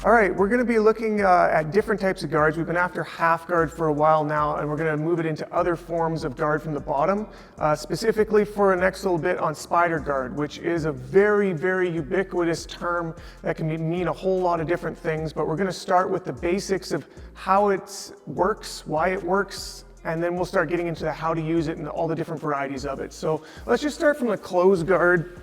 All right, we're going to be looking at different types of guards. We've been after half guard for a while now, and we're going to move it into other forms of guard from the bottom, specifically for the next little bit on spider guard, which is a very, very ubiquitous term that can mean a whole lot of different things, but we're going to start with the basics of how it works, why it works, and then we'll start getting into the how to use it and all the different varieties of it. So let's just start from the closed guard,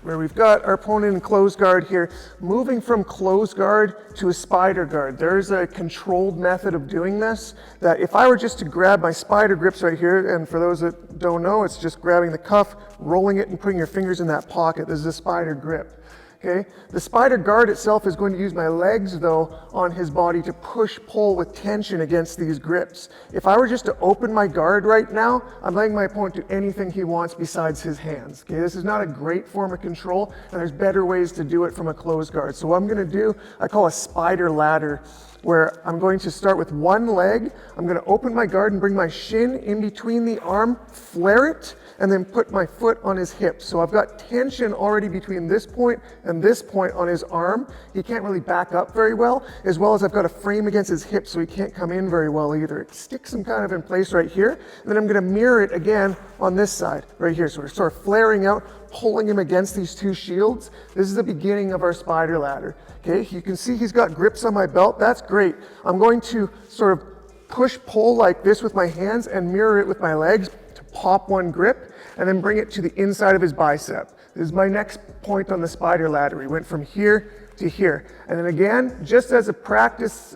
where we've got our opponent in closed guard here. Moving from closed guard to a spider guard, there's a controlled method of doing this that if I were just to grab my spider grips right here, and for those that don't know, it's just grabbing the cuff, rolling it, and putting your fingers in that pocket. This is a spider grip. Okay. The spider guard itself is going to use my legs, though, on his body to push-pull with tension against these grips. If I were just to open my guard right now, I'm letting my opponent do anything he wants besides his hands. Okay. This is not a great form of control, and there's better ways to do it from a closed guard. So what I'm going to do, I call a spider ladder, where I'm going to start with one leg. I'm going to open my guard and bring my shin in between the arm, flare it, and then put my foot on his hip. So I've got tension already between this point and this point on his arm. He can't really back up very well as I've got a frame against his hip, so he can't come in very well either. It sticks him kind of in place right here. And then I'm going to mirror it again on this side right here. So we're sort of flaring out, pulling him against these two shields. This is the beginning of our spider ladder. Okay, you can see he's got grips on my belt. That's great. I'm going to sort of push-pull like this with my hands and mirror it with my legs to pop one grip and then bring it to the inside of his bicep. This is my next point on the spider ladder. We went from here to here. And then again, just as a practice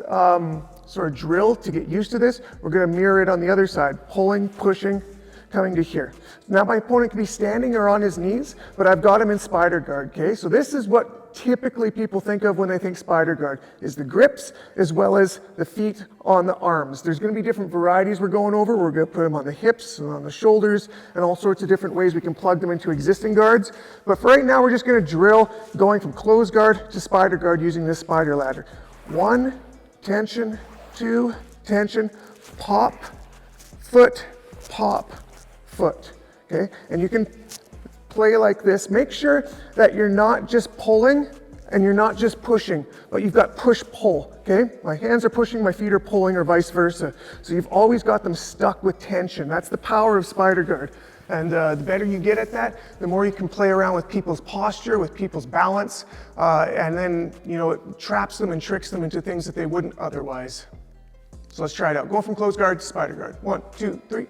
sort of drill to get used to this, we're going to mirror it on the other side, pulling, pushing, coming to here. Now my opponent can be standing or on his knees, but I've got him in spider guard, okay? So this is what typically people think of when they think spider guard, is the grips as well as the feet on the arms. There's going to be different varieties we're going over. We're going to put them on the hips and on the shoulders and all sorts of different ways we can plug them into existing guards. But for right now, we're just going to drill going from closed guard to spider guard using this spider ladder. 1, tension, 2, tension, pop, foot, pop, foot. Okay, and you can play like this. Make sure that you're not just pulling and you're not just pushing, but you've got push-pull, okay? My hands are pushing, my feet are pulling, or vice versa. So you've always got them stuck with tension. That's the power of spider guard. And the better you get at that, the more you can play around with people's posture, with people's balance, and then, it traps them and tricks them into things that they wouldn't otherwise. So let's try it out. Go from closed guard to spider guard. 1, 2, 3.